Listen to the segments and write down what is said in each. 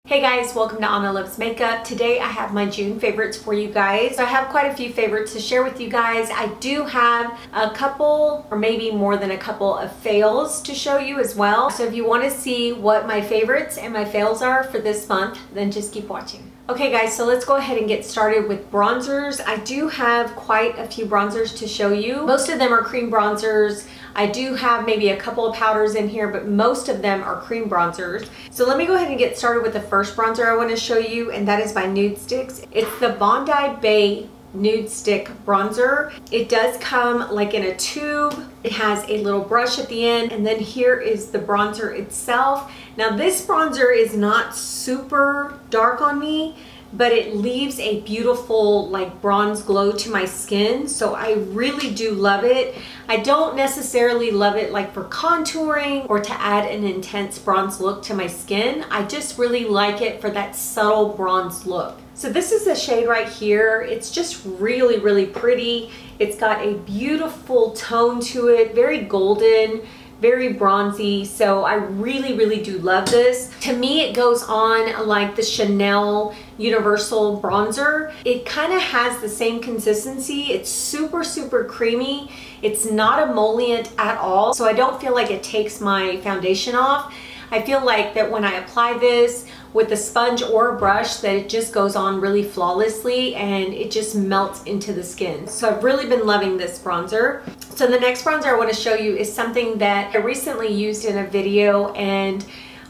Hey guys, welcome to Anna Loves Makeup. Today I have my June favorites for you guys. So I have quite a few favorites to share with you guys. I do have a couple, or maybe more than a couple, of fails to show you as well. So if you want to see what my favorites and my fails are for this month, then just keep watching. Okay guys, so let's go ahead and get started with bronzers. I do have quite a few bronzers to show you. Most of them are cream bronzers. I do have maybe a couple of powders in here, but most of them are cream bronzers. So let me go ahead and get started with the first bronzer I want to show you, and that is by NudeStix. It's the Bondi Bay Nude Stick bronzer. It does come like in a tube. It has a little brush at the end, and then here is the bronzer itself. Now this bronzer is not super dark on me, but it leaves a beautiful like bronze glow to my skin, so I really do love it. I don't necessarily love it like for contouring or to add an intense bronze look to my skin. I just really like it for that subtle bronze look. So this is the shade right here. It's just really, really pretty. It's got a beautiful tone to it, very golden, very bronzy. So I really, really do love this. To me, it goes on like the Chanel Universal bronzer. It kind of has the same consistency. It's super, super creamy. It's not emollient at all, so I don't feel like it takes my foundation off. I feel like that when I apply this with a sponge or a brush, that it just goes on really flawlessly and it just melts into the skin. So I've really been loving this bronzer. So the next bronzer I want to show you is something that I recently used in a video, and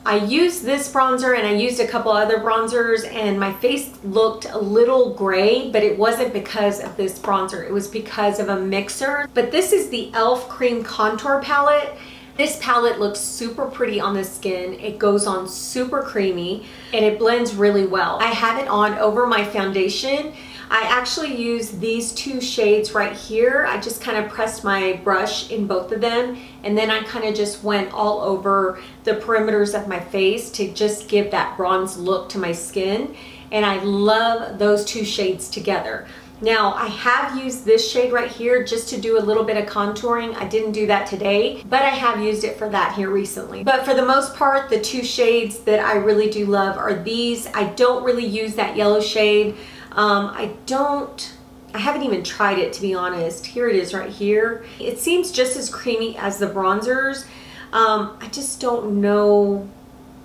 I used this bronzer and I used a couple other bronzers, and my face looked a little gray, but it wasn't because of this bronzer. It was because of a mixer. But this is the e.l.f. Cream Contour Palette. This palette looks super pretty on the skin. It goes on super creamy and it blends really well. I have it on over my foundation. I actually use these two shades right here. I just kind of pressed my brush in both of them, and then I kind of just went all over the perimeters of my face to just give that bronze look to my skin. And I love those two shades together. Now, I have used this shade right here just to do a little bit of contouring. I didn't do that today, but I have used it for that here recently. But for the most part, the two shades that I really do love are these. I don't really use that yellow shade. I haven't even tried it, to be honest. Here it is right here. It seems just as creamy as the bronzers. I just don't know.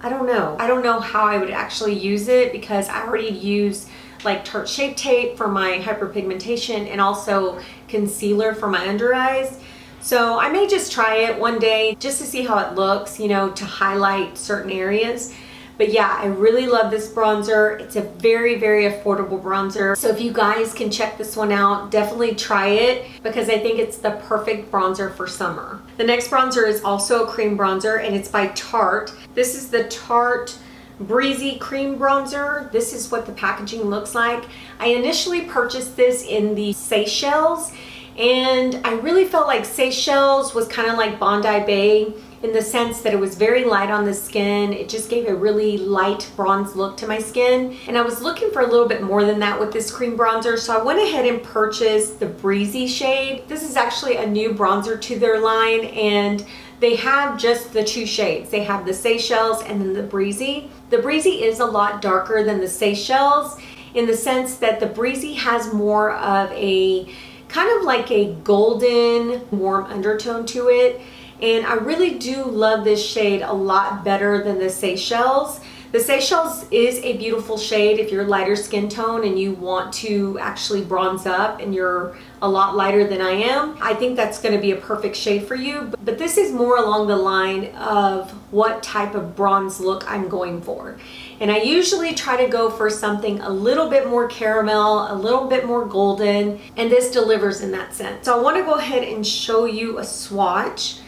I don't know how I would actually use it, because I already use like Tarte Shape Tape for my hyperpigmentation and also concealer for my under eyes. So I may just try it one day just to see how it looks, you know, to highlight certain areas. But yeah, I really love this bronzer. It's a very, very affordable bronzer. So if you guys can check this one out, definitely try it, because I think it's the perfect bronzer for summer. The next bronzer is also a cream bronzer, and it's by Tarte. This is the Tarte Breezy Cream Bronzer. This is what the packaging looks like. I initially purchased this in the Seychelles, and I really felt like Seychelles was kind of like Bondi Bay in the sense that it was very light on the skin. It just gave a really light bronze look to my skin, and I was looking for a little bit more than that with this cream bronzer, so I went ahead and purchased the Breezy shade. This is actually a new bronzer to their line, and they have just the two shades. They have the Seychelles and then the Breezy. The Breezy is a lot darker than the Seychelles in the sense that the Breezy has more of a kind of like a golden warm undertone to it. And I really do love this shade a lot better than the Seychelles. The Seychelles is a beautiful shade if you're lighter skin tone and you want to actually bronze up and you're a lot lighter than I am. I think that's going to be a perfect shade for you. But this is more along the line of what type of bronze look I'm going for. And I usually try to go for something a little bit more caramel, a little bit more golden, and this delivers in that sense. So I want to go ahead and show you a swatch.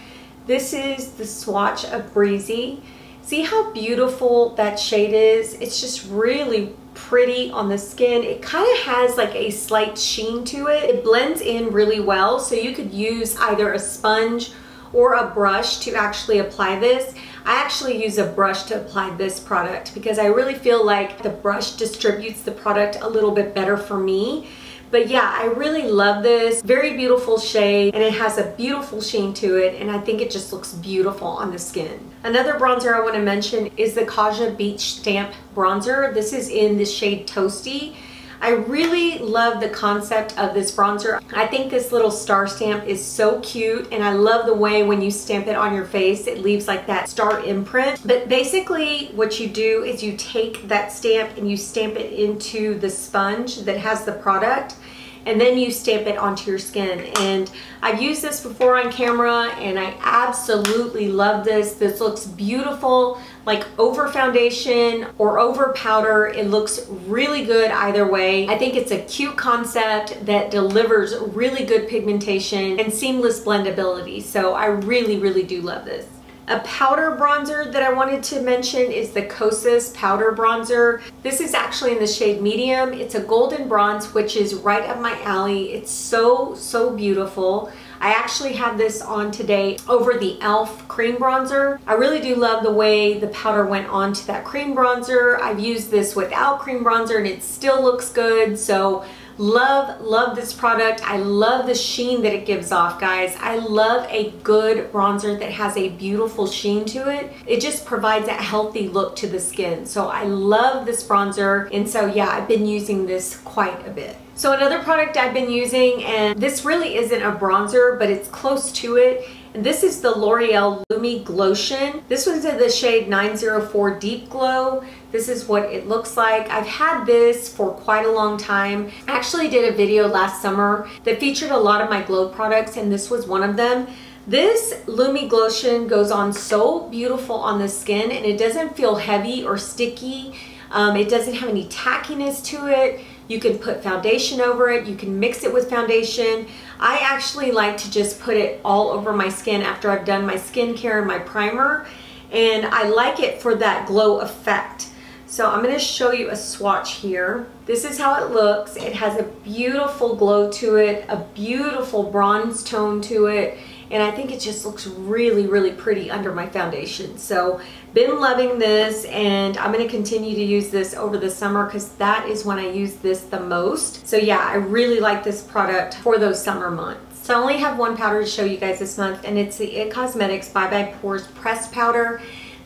This is the swatch of Breezy. See how beautiful that shade is? It's just really pretty on the skin. It kind of has like a slight sheen to it. It blends in really well, so you could use either a sponge or a brush to actually apply this. I actually use a brush to apply this product because I really feel like the brush distributes the product a little bit better for me. But yeah, I really love this. Very beautiful shade, and it has a beautiful sheen to it, and I think it just looks beautiful on the skin. Another bronzer I want to mention is the Kaja Beach Stamp bronzer. This is in the shade Toasty. I really love the concept of this bronzer. I think this little star stamp is so cute, and I love the way when you stamp it on your face, it leaves like that star imprint. But basically what you do is you take that stamp and you stamp it into the sponge that has the product, and then you stamp it onto your skin. And I've used this before on camera, and I absolutely love this. This looks beautiful, like over foundation or over powder. It looks really good either way. I think it's a cute concept that delivers really good pigmentation and seamless blendability. So I really, really do love this. A powder bronzer that I wanted to mention is the Kosas powder bronzer. This is actually in the shade medium. It's a golden bronze, which is right up my alley. It's so, so beautiful. I actually have this on today over the e.l.f. cream bronzer. I really do love the way the powder went onto that cream bronzer. I've used this without cream bronzer and it still looks good. So love this product. I love the sheen that it gives off, guys. I love a good bronzer that has a beautiful sheen to it. It just provides a healthy look to the skin. So I love this bronzer, and so yeah, I've been using this quite a bit. So another product I've been using, and this really isn't a bronzer, but it's close to it, and this is the L'Oreal Lumi Glotion. This one's in the shade 904 Deep Glow. This is what it looks like. I've had this for quite a long time. I actually did a video last summer that featured a lot of my glow products, and this was one of them. This Lumi Glotion goes on so beautiful on the skin, and it doesn't feel heavy or sticky. It doesn't have any tackiness to it. You can put foundation over it. You can mix it with foundation. I actually like to just put it all over my skin after I've done my skincare and my primer, and I like it for that glow effect. So I'm going to show you a swatch here. This is how it looks. It has a beautiful glow to it, a beautiful bronze tone to it, and I think it just looks really, really pretty under my foundation. So been loving this, and I'm going to continue to use this over the summer because that is when I use this the most. So yeah, I really like this product for those summer months. So I only have one powder to show you guys this month, and it's the IT Cosmetics Bye Bye Pores Pressed Powder.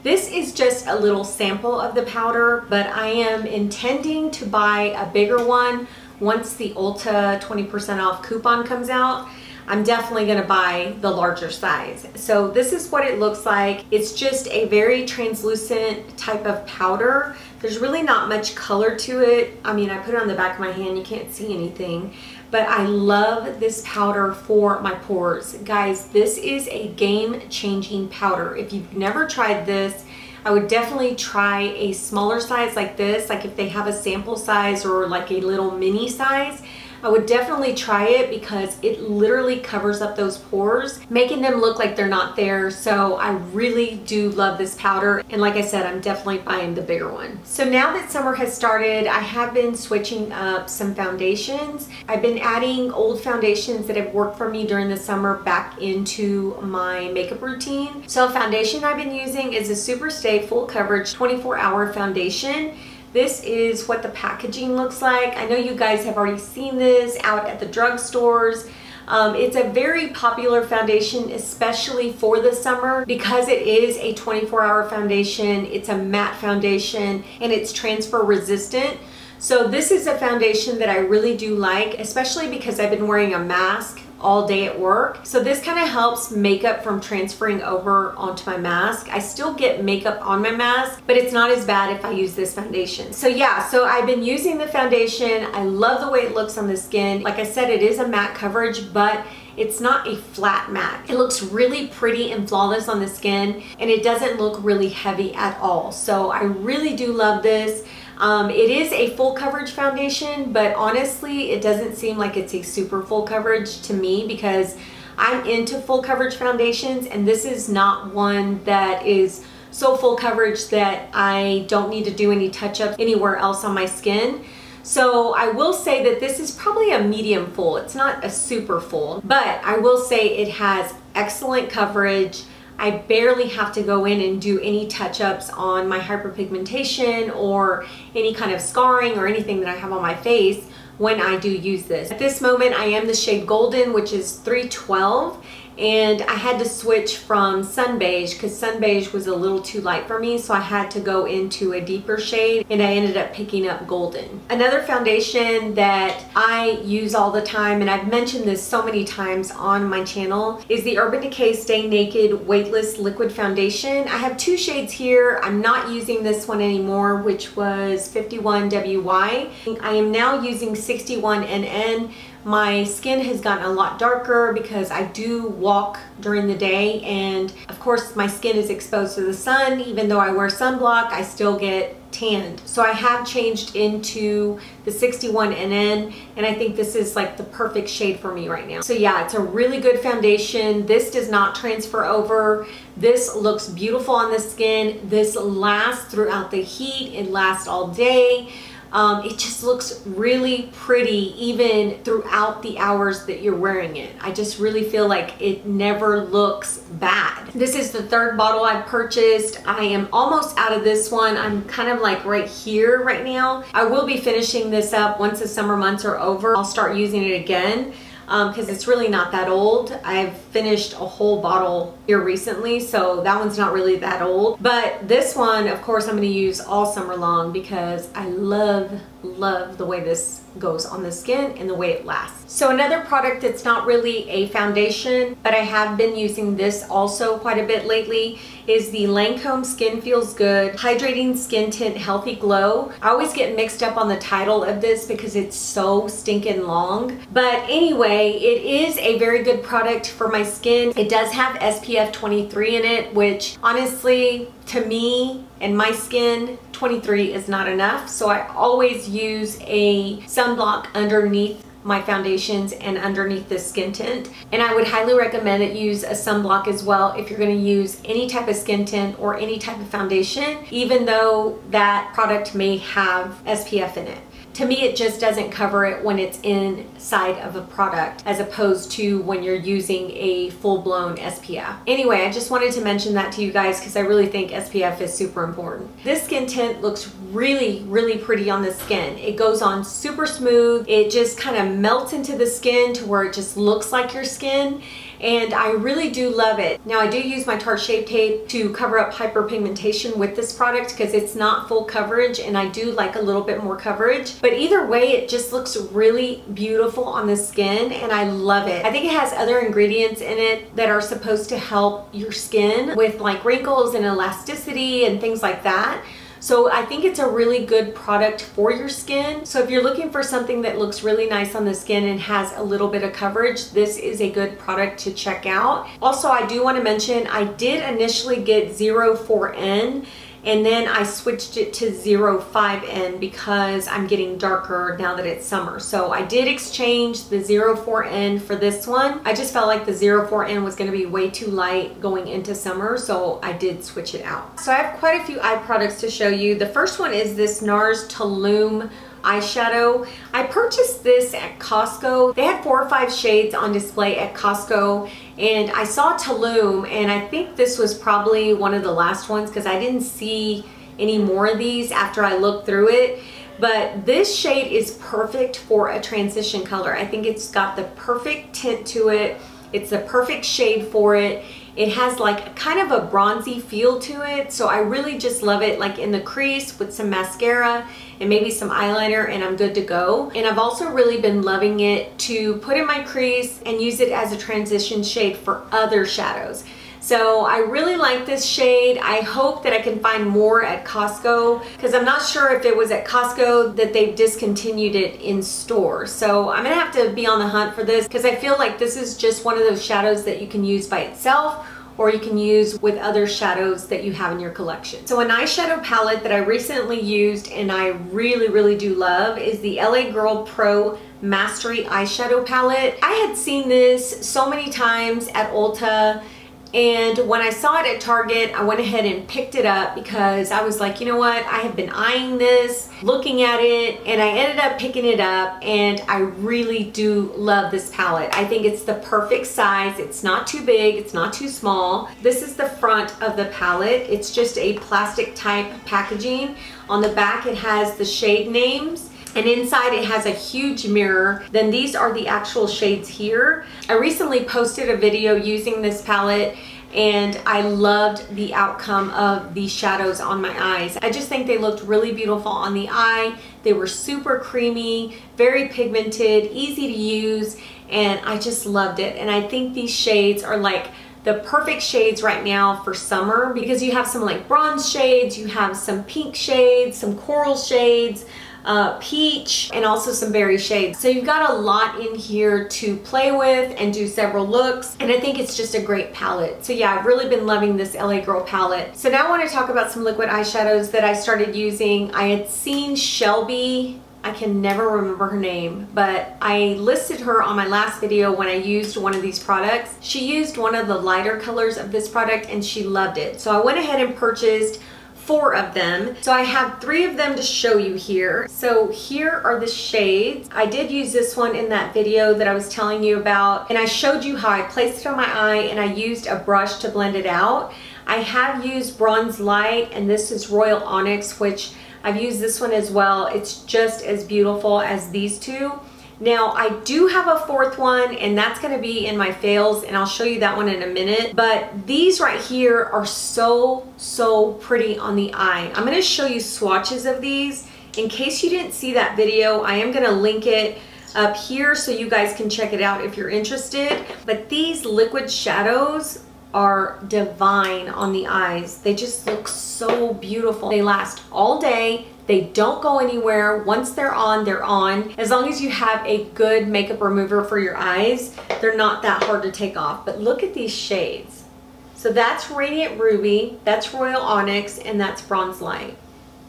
This is just a little sample of the powder, but I am intending to buy a bigger one once the Ulta 20% off coupon comes out. I'm definitely going to buy the larger size. So this is what it looks like. It's just a very translucent type of powder. There's really not much color to it. I mean, I put it on the back of my hand, you can't see anything, but I love this powder for my pores. Guys, this is a game-changing powder. If you've never tried this, I would definitely try a smaller size like this, like if they have a sample size or like a little mini size. I would definitely try it because it literally covers up those pores, making them look like they're not there. So I really do love this powder. And like I said, I'm definitely buying the bigger one. So now that summer has started, I have been switching up some foundations. I've been adding old foundations that have worked for me during the summer back into my makeup routine. So a foundation I've been using is a Super Stay Full Coverage 24-Hour Foundation. This is what the packaging looks like. I know you guys have already seen this out at the drugstores. It's a very popular foundation, especially for the summer, because it is a 24-hour foundation. It's a matte foundation, and it's transfer resistant. So this is a foundation that I really do like, especially because I've been wearing a mask all day at work. So this kind of helps makeup from transferring over onto my mask. I still get makeup on my mask, but it's not as bad if I use this foundation. So yeah, so I've been using the foundation. I love the way it looks on the skin. Like I said, it is a matte coverage, but it's not a flat matte. It looks really pretty and flawless on the skin, and it doesn't look really heavy at all. So I really do love this. It is a full coverage foundation, but honestly, it doesn't seem like it's a super full coverage to me because I'm into full coverage foundations, and this is not one that is so full coverage that I don't need to do any touch-ups anywhere else on my skin. So I will say that this is probably a medium full. It's not a super full, but I will say it has excellent coverage. I barely have to go in and do any touch-ups on my hyperpigmentation or any kind of scarring or anything that I have on my face when I do use this. At this moment, I am the shade Golden, which is 312. And I had to switch from Sun Beige because Sun Beige was a little too light for me, so I had to go into a deeper shade, and I ended up picking up Golden. Another foundation that I use all the time, and I've mentioned this so many times on my channel, is the Urban Decay Stay Naked Weightless Liquid Foundation. I have two shades here. I'm not using this one anymore, which was 51WY. I am now using 61NN. My skin has gotten a lot darker because I do walk during the day, and of course my skin is exposed to the sun. Even though I wear sunblock, I still get tanned. So I have changed into the 61NN, and I think this is like the perfect shade for me right now. So yeah, it's a really good foundation. This does not transfer over. This looks beautiful on the skin. This lasts throughout the heat. It lasts all day. It just looks really pretty even throughout the hours that you're wearing it. I just really feel like it never looks bad. This is the third bottle I've purchased. I am almost out of this one. I'm kind of like right here right now. I will be finishing this up once the summer months are over. I'll start using it again because it's really not that old. I've finished a whole bottle here recently, so that one's not really that old. But this one, of course, I'm going to use all summer long because I love the way this goes on the skin and the way it lasts. So another product that's not really a foundation, but I have been using this also quite a bit lately, is the Lancome Skin Feels Good Hydrating Skin Tint Healthy Glow. I always get mixed up on the title of this because it's so stinking long. But anyway, it is a very good product for my skin. It does have SPF 23 in it, which honestly, to me and my skin, 23 is not enough. So I always use a sunblock underneath my foundations and underneath the skin tint, and I would highly recommend that you use a sunblock as well if you're going to use any type of skin tint or any type of foundation, even though that product may have SPF in it. To me, it just doesn't cover it when it's inside of a product as opposed to when you're using a full-blown SPF. Anyway, I just wanted to mention that to you guys because I really think SPF is super important. This skin tint looks really, really pretty on the skin. It goes on super smooth. It just kind of melts into the skin to where it just looks like your skin. And I really do love it. Now, I do use my Tarte Shape Tape to cover up hyperpigmentation with this product because it's not full coverage, and I do like a little bit more coverage. But either way, it just looks really beautiful on the skin, and I love it. I think it has other ingredients in it that are supposed to help your skin with like wrinkles and elasticity and things like that. So I think it's a really good product for your skin. So if you're looking for something that looks really nice on the skin and has a little bit of coverage, this is a good product to check out. Also, I do want to mention I did initially get 04N, and then I switched it to 05N because I'm getting darker now that it's summer. So I did exchange the 04N for this one. I just felt like the 04N was going to be way too light going into summer, so I did switch it out. So I have quite a few eye products to show you. The first one is this Nars Tulum eyeshadow. I purchased this at Costco. They had 4 or 5 shades on display at Costco, and I saw Tulum, and I think this was probably one of the last ones because I didn't see any more of these after I looked through it. But this shade is perfect for a transition color. I think it's got the perfect tint to it. It's the perfect shade for it. It has like kind of a bronzy feel to it, so I really just love it like in the crease with some mascara and maybe some eyeliner, and I'm good to go. And I've also really been loving it to put in my crease and use it as a transition shade for other shadows. So I really like this shade. I hope that I can find more at Costco because I'm not sure if it was at Costco that they've discontinued it in store. So I'm gonna have to be on the hunt for this because I feel like this is just one of those shadows that you can use by itself, or you can use with other shadows that you have in your collection. So an eyeshadow palette that I recently used and I really, really do love is the LA Girl Pro Mastery Eyeshadow Palette. I had seen this so many times at Ulta, and when I saw it at Target, I went ahead and picked it up because I was like, you know what? I have been eyeing this, looking at it, and I ended up picking it up, and I really do love this palette. I think it's the perfect size. It's not too big, it's not too small. This is the front of the palette. It's just a plastic type packaging. On the back, it has the shade names. and inside it has a huge mirror. Then these are the actual shades here. I recently posted a video using this palette and I loved the outcome of these shadows on my eyes. I just think they looked really beautiful on the eye. They were super creamy, very pigmented, easy to use, and I just loved it. And I think these shades are like the perfect shades right now for summer, because you have some like bronze shades, you have some pink shades, some coral shades, peach, and also some berry shades. So you've got a lot in here to play with and do several looks, and I think it's just a great palette. So yeah, I've really been loving this LA Girl palette. So now I want to talk about some liquid eyeshadows that I started using. I had seen Shelby, I can never remember her name, but I listed her on my last video when I used one of these products. She used one of the lighter colors of this product and she loved it. So I went ahead and purchased 4 of them. So I have 3 of them to show you here. So here are the shades. I did use this one in that video that I was telling you about, and I showed you how I placed it on my eye and I used a brush to blend it out. I have used Bronze Light, and this is Royal Onyx, which I've used this one as well. It's just as beautiful as these two. Now I do have a 4th one, and that's going to be in my fails, and I'll show you that one in a minute. But these right here are so pretty on the eye. I'm going to show you swatches of these. In case you didn't see that video, I am going to link it up here so you guys can check it out if you're interested. But these liquid shadows are divine on the eyes. They just look so beautiful. They last all day. They don't go anywhere. Once they're on, they're on. As long as you have a good makeup remover for your eyes, they're not that hard to take off. But look at these shades. So that's Radiant Ruby, that's Royal Onyx, and that's Bronze Light.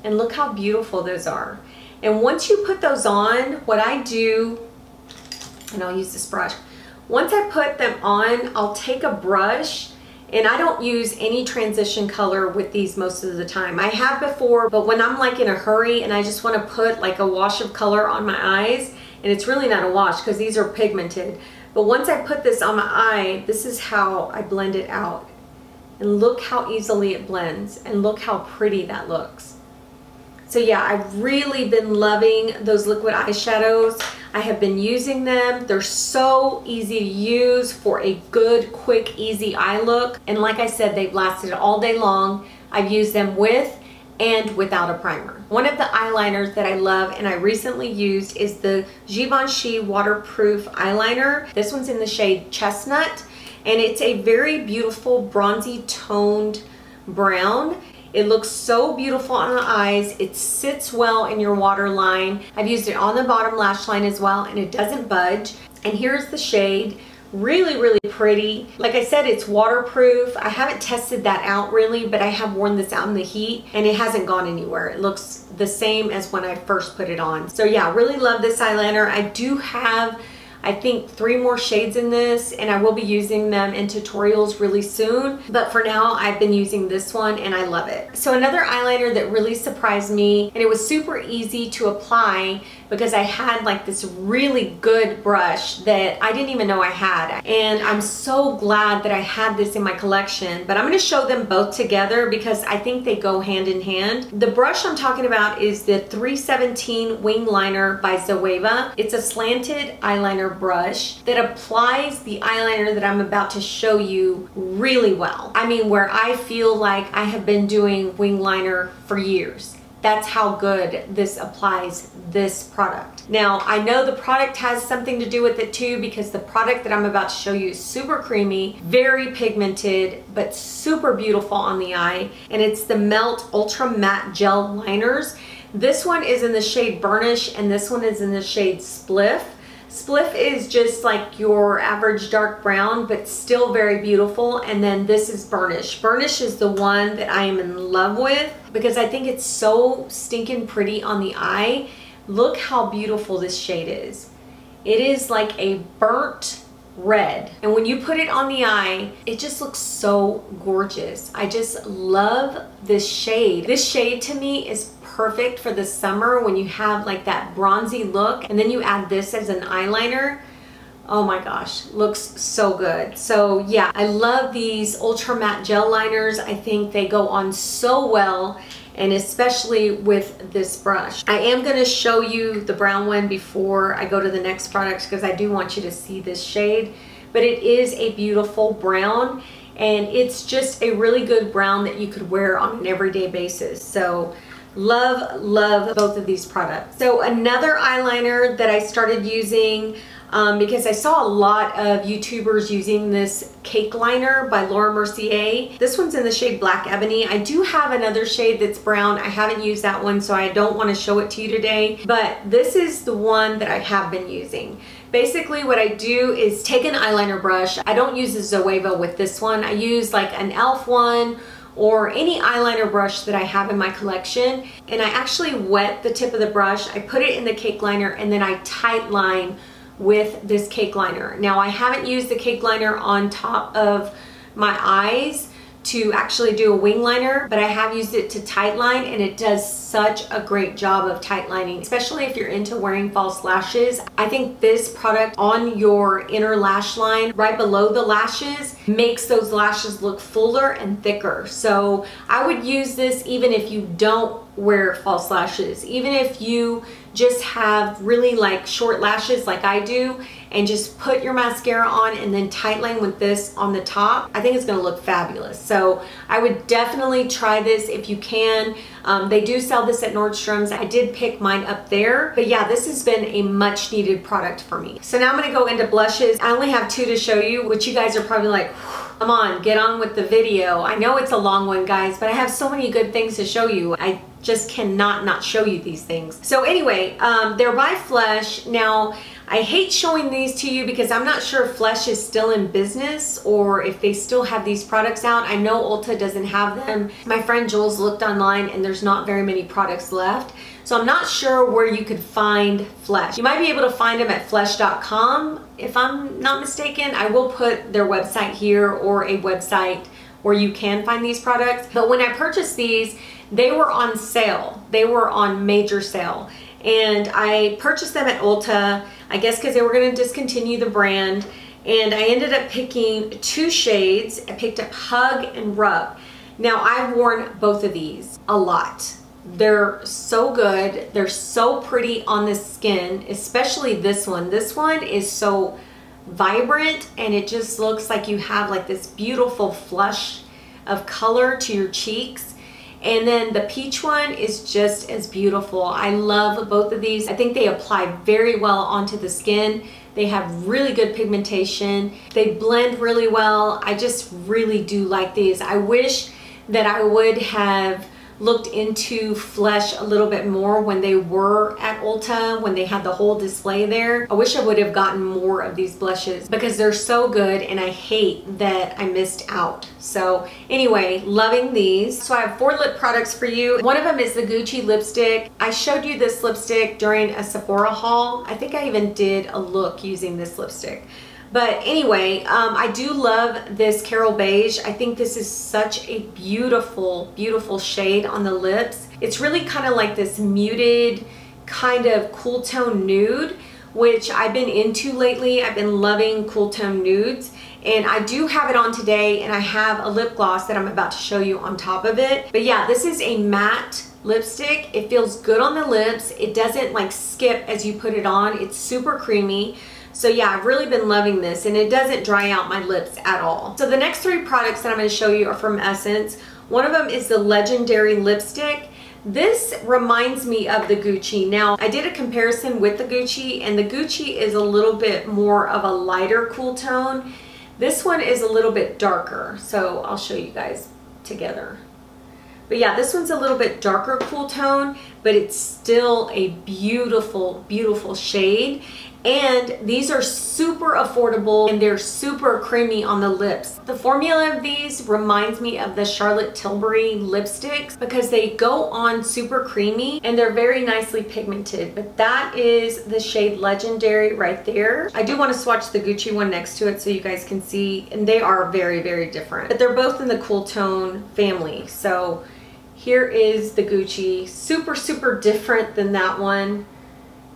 And look how beautiful those are. And once you put those on, what I do, and I'll use this brush, once I put them on, I'll take a brush, and I don't use any transition color with these most of the time. I have before, but when I'm like in a hurry and I just want to put like a wash of color on my eyes, and it's really not a wash because these are pigmented. But once I put this on my eye, this is how I blend it out. And look how easily it blends, and look how pretty that looks. So yeah, I've really been loving those liquid eyeshadows. I have been using them. They're so easy to use for a good, quick, easy eye look. And like I said, they've lasted all day long. I've used them with and without a primer. One of the eyeliners that I love and I recently used is the Givenchy waterproof eyeliner. This one's in the shade Chestnut, and it's a very beautiful bronzy toned brown. It looks so beautiful on the eyes. It sits well in your waterline. I've used it on the bottom lash line as well, and it doesn't budge. And here's the shade. Really pretty. Like I said, it's waterproof. I haven't tested that out really, but I have worn this out in the heat and it hasn't gone anywhere. It looks the same as when I first put it on. So yeah, really love this eyeliner. I do have, I think, 3 more shades in this, and I will be using them in tutorials really soon. But for now, I've been using this one and I love it. So another eyeliner that really surprised me, and it was super easy to apply because I had like this really good brush that I didn't even know I had. And I'm so glad that I had this in my collection, but I'm gonna show them both together because I think they go hand in hand. The brush I'm talking about is the 317 Wing Liner by Zoeva. It's a slanted eyeliner brush that applies the eyeliner that I'm about to show you really well. I mean, where I feel like I have been doing wing liner for years. That's how good this applies this product. Now, I know the product has something to do with it too, because the product that I'm about to show you is super creamy, very pigmented, but super beautiful on the eye. And it's the Melt Ultra Matte Gel Liners. This one is in the shade Burnish, and this one is in the shade Spliff. Spliff is just like your average dark brown, but still very beautiful. And then this is Burnish. Burnish is the one that I am in love with because I think it's so stinking pretty on the eye. Look how beautiful this shade is. It is like a burnt red. And when you put it on the eye, it just looks so gorgeous. I just love this shade. This shade to me is perfect for the summer when you have like that bronzy look, and then you add this as an eyeliner. Oh my gosh, looks so good. So yeah, I love these ultra matte gel liners. I think they go on so well, and especially with this brush. I am going to show you the brown one before I go to the next product because I do want you to see this shade, but it is a beautiful brown, and it's just a really good brown that you could wear on an everyday basis. So love, love both of these products. So another eyeliner that I started using because I saw a lot of YouTubers using this cake liner by Laura Mercier. This one's in the shade Black Ebony. I do have another shade that's brown. I haven't used that one, so I don't want to show it to you today, but this is the one that I have been using. Basically what I do is take an eyeliner brush. I don't use the Zoeva with this one. I use like an e.l.f. one or any eyeliner brush that I have in my collection, and I actually wet the tip of the brush. I put it in the cake liner and then I tight line with this cake liner. Now I haven't used the cake liner on top of my eyes to actually do a wing liner, but I have used it to tight line, and it does such a great job of tight lining, especially if you're into wearing false lashes. I think this product on your inner lash line right below the lashes makes those lashes look fuller and thicker. So I would use this even if you don't wear false lashes, even if you just have really like short lashes like I do, and just put your mascara on and then tight line with this on the top. I think it's gonna look fabulous. So I would definitely try this if you can. They do sell this at Nordstrom's. I did pick mine up there, but yeah, this has been a much needed product for me. So now I'm gonna go into blushes. I only have 2 to show you, which you guys are probably like, come on, get on with the video. I know it's a long one, guys, but I have so many good things to show you. I just cannot not show you these things. So anyway, they're by Flesh. Now, I hate showing these to you because I'm not sure if Flesh is still in business or if they still have these products out. I know Ulta doesn't have them. My friend Jules looked online and there's not very many products left. So I'm not sure where you could find Flesh. You might be able to find them at flesh.com if I'm not mistaken. I will put their website here or a website where you can find these products. But when I purchased these, they were on sale. They were on major sale. And I purchased them at Ulta, I guess because they were going to discontinue the brand. And I ended up picking 2 shades. I picked up Hug and Rub. Now I've worn both of these a lot. They're so good. They're so pretty on the skin, especially this one. This one is so vibrant, and it just looks like you have like this beautiful flush of color to your cheeks. And then the peach one is just as beautiful. I love both of these. I think they apply very well onto the skin. They have really good pigmentation. They blend really well. I just really do like these. I wish that I would have looked into Flesh a little bit more when they were at Ulta, when they had the whole display there. I wish I would have gotten more of these blushes because they're so good, and I hate that I missed out. So anyway, loving these. So I have 4 lip products for you. One of them is the Gucci lipstick. I showed you this lipstick during a Sephora haul. I think I even did a look using this lipstick. But anyway, I do love this Carol Beige. I think this is such a beautiful, beautiful shade on the lips. It's really kind of like this muted, kind of cool tone nude, which I've been into lately. I've been loving cool tone nudes. And I do have it on today, and I have a lip gloss that I'm about to show you on top of it. But yeah, this is a matte lipstick. It feels good on the lips. It doesn't like skip as you put it on. It's super creamy. So yeah, I've really been loving this, and it doesn't dry out my lips at all. So the next 3 products that I'm going to show you are from Essence. One of them is the Legendary lipstick. This reminds me of the Gucci. Now, I did a comparison with the Gucci, and the Gucci is a little bit more of a lighter cool tone. This one is a little bit darker, so I'll show you guys together. But yeah, this one's a little bit darker cool tone, but it's still a beautiful, beautiful shade. And these are super affordable, and they're super creamy on the lips. The formula of these reminds me of the Charlotte Tilbury lipsticks because they go on super creamy and they're very nicely pigmented. But that is the shade Legendary right there. I do want to swatch the Gucci one next to it so you guys can see, and they are very, very different. But they're both in the cool tone family. So here is the Gucci, super, super different than that one.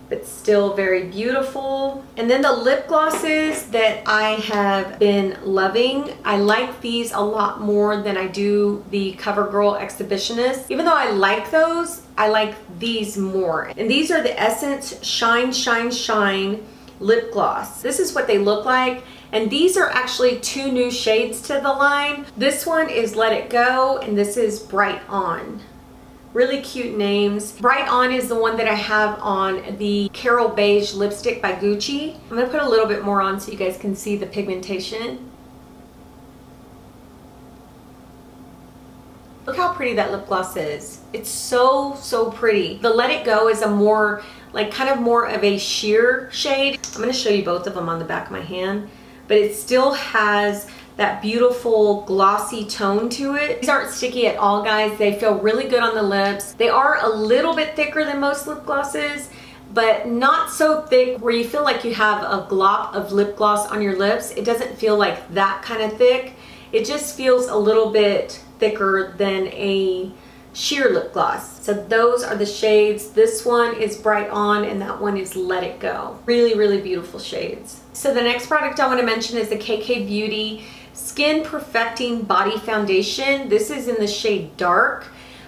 but still very beautiful. And then the lip glosses that I have been loving. I like these a lot more than I do the CoverGirl Exhibitionist. Even though I like those, I like these more. And these are the Essence Shine Shine Shine lip gloss. This is what they look like. And these are actually 2 new shades to the line. This one is Let It Go, and this is Bright On. Really cute names. Bright On is the one that I have on the Carol Beige lipstick by Gucci. I'm gonna put a little bit more on so you guys can see the pigmentation. Look how pretty that lip gloss is. It's so, so pretty. The Let It Go is a more, like kind of more of a sheer shade. I'm gonna show you both of them on the back of my hand, but it still has that beautiful glossy tone to it. These aren't sticky at all, guys. They feel really good on the lips. They are a little bit thicker than most lip glosses, but not so thick where you feel like you have a glop of lip gloss on your lips. It doesn't feel like that kind of thick. It just feels a little bit thicker than a sheer lip gloss. So those are the shades. This one is Bright On and that one is Let It Go. Really, really beautiful shades. So the next product I want to mention is the KK Beauty Skin Perfecting Body Foundation. This is in the shade Dark.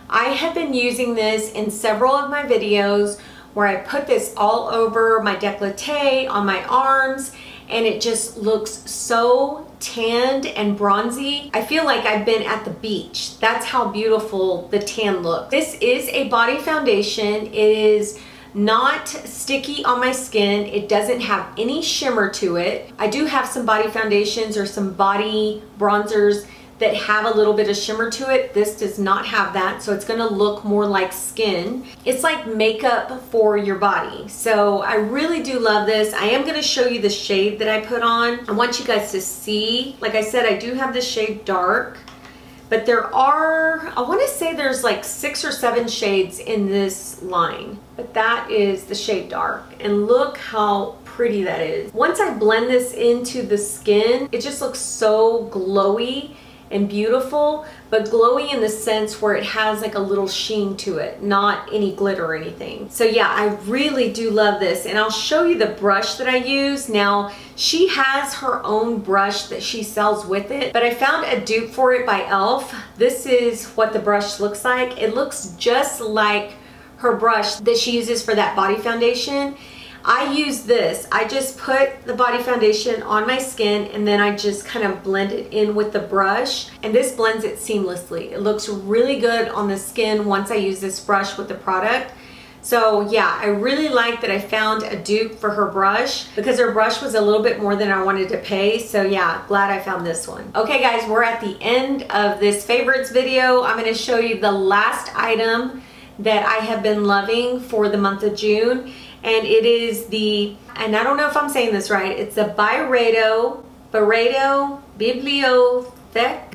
I have been using this in several of my videos where I put this all over my décolleté, on my arms, and it just looks so tanned and bronzy. I feel like I've been at the beach. That's how beautiful the tan looks. This is a body foundation. It is not sticky on my skin. It doesn't have any shimmer to it. I do have some body foundations or some body bronzers that have a little bit of shimmer to it. This does not have that, so it's gonna look more like skin. It's like makeup for your body. So I really do love this. I am gonna show you the shade that I put on. I want you guys to see. Like I said, I do have the shade Dark, but there are, I wanna say there's like 6 or 7 shades in this line. But that is the shade Dark, and look how pretty that is. Once I blend this into the skin, it just looks so glowy and beautiful, but glowy in the sense where it has like a little sheen to it, not any glitter or anything. So yeah, I really do love this, and I'll show you the brush that I use. Now, she has her own brush that she sells with it, but I found a dupe for it by e.l.f. This is what the brush looks like. It looks just like her brush that she uses for that body foundation. I use this. I just put the body foundation on my skin and then I just kind of blend it in with the brush, and this blends it seamlessly. It looks really good on the skin once I use this brush with the product. So yeah, I really like that I found a dupe for her brush because her brush was a little bit more than I wanted to pay. So yeah, glad I found this one. Okay guys, we're at the end of this favorites video. I'm going to show you the last item that I have been loving for the month of June. And it is the, and I don't know if I'm saying this right, it's the Byredo Bibliothèque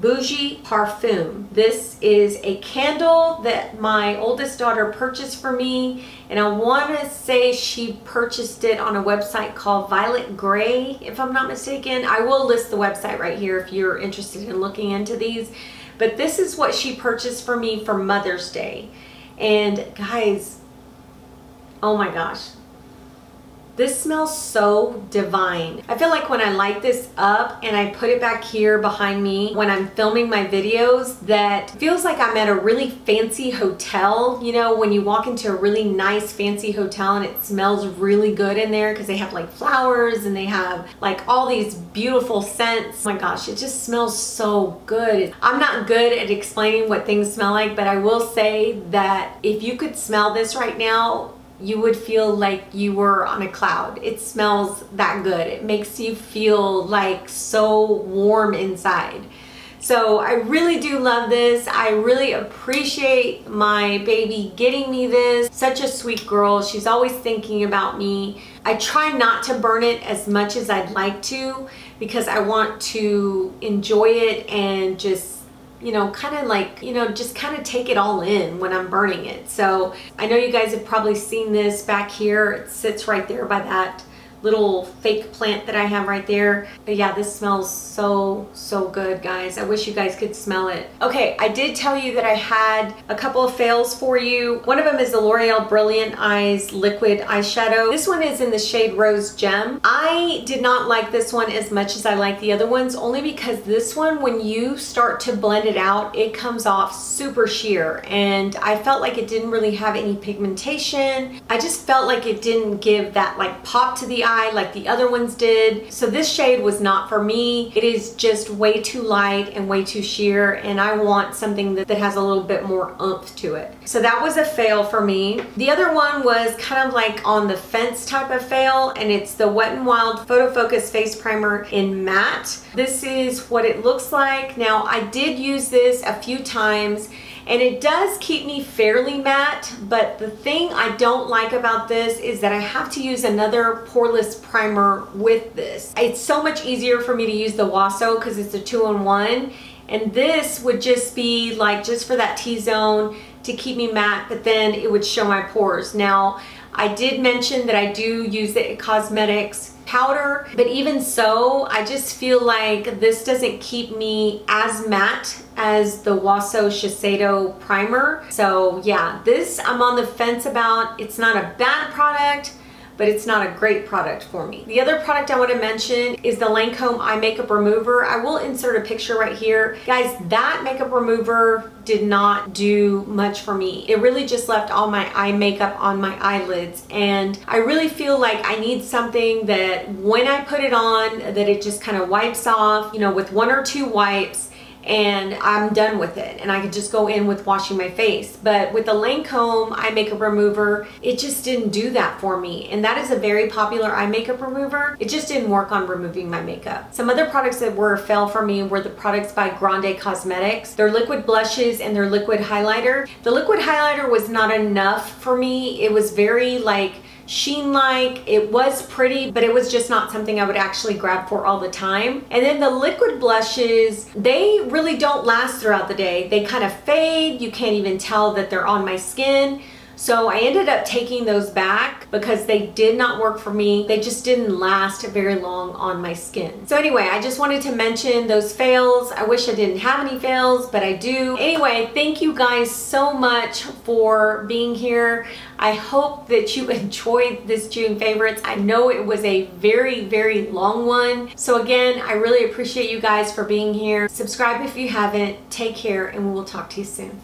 Bougie Parfum. This is a candle that my oldest daughter purchased for me, and I want to say she purchased it on a website called Violet Grey, if I'm not mistaken. I will list the website right here if you're interested in looking into these. But this is what she purchased for me for Mother's Day. And guys, oh my gosh, this smells so divine. I feel like when I light this up and I put it back here behind me when I'm filming my videos, that feels like I'm at a really fancy hotel. You know, when you walk into a really nice fancy hotel and it smells really good in there because they have like flowers and they have like all these beautiful scents. Oh my gosh, it just smells so good. I'm not good at explaining what things smell like, but I will say that if you could smell this right now, you would feel like you were on a cloud. It smells that good. It makes you feel like so warm inside. So I really do love this. I really appreciate my baby getting me this. Such a sweet girl. She's always thinking about me. I try not to burn it as much as I'd like to because I want to enjoy it and just, you know, kind of like, you know, just kind of take it all in when I'm burning it. So I know you guys have probably seen this back here. It sits right there by that little fake plant that I have right there. But yeah, this smells so good, guys. I wish you guys could smell it. Okay, I did tell you that I had a couple of fails for you. One of them is the L'Oreal Brilliant Eyes Liquid Eyeshadow. This one is in the shade Rose Gem. I did not like this one as much as I like the other ones, only because this one, when you start to blend it out, it comes off super sheer, and I felt like it didn't really have any pigmentation. I just felt like it didn't give that like pop to the eye like the other ones did. So this shade was not for me. It is just way too light and way too sheer, and I want something that has a little bit more oomph to it. So that was a fail for me. The other one was kind of like on the fence type of fail, and it's the Wet n Wild Photo Focus Face Primer in matte. This is what it looks like. Now, I did use this a few times, and it does keep me fairly matte, but the thing I don't like about this is that I have to use another poreless primer with this. It's so much easier for me to use the Waso because it's a 2-in-1, and this would just be like just for that T-zone to keep me matte, but then it would show my pores. Now, I did mention that I do use the Cosmetics powder, but even so, I just feel like this doesn't keep me as matte as the Waso Shiseido primer. So yeah, this I'm on the fence about. It's not a bad product, but it's not a great product for me. The other product I want to mention is the Lancome eye makeup remover. I will insert a picture right here. Guys, that makeup remover did not do much for me. It really just left all my eye makeup on my eyelids, and I really feel like I need something that when I put it on, that it just kind of wipes off, you know, with 1 or 2 wipes, and I'm done with it, and I could just go in with washing my face. But with the Lancome eye makeup remover, it just didn't do that for me, and that is a very popular eye makeup remover. It just didn't work on removing my makeup. Some other products that were a fail for me were the products by Grande Cosmetics. Their liquid blushes and their liquid highlighter. The liquid highlighter was not enough for me. It was very like sheen-like. It was pretty, but it was just not something I would actually grab for all the time. And then the liquid blushes, they really don't last throughout the day. They kind of fade. You can't even tell that they're on my skin. So I ended up taking those back because they did not work for me. They just didn't last very long on my skin. So anyway, I just wanted to mention those fails. I wish I didn't have any fails, but I do. Anyway, thank you guys so much for being here. I hope that you enjoyed this June favorites. I know it was a very long one. So again, I really appreciate you guys for being here. Subscribe if you haven't. Take care, and we will talk to you soon.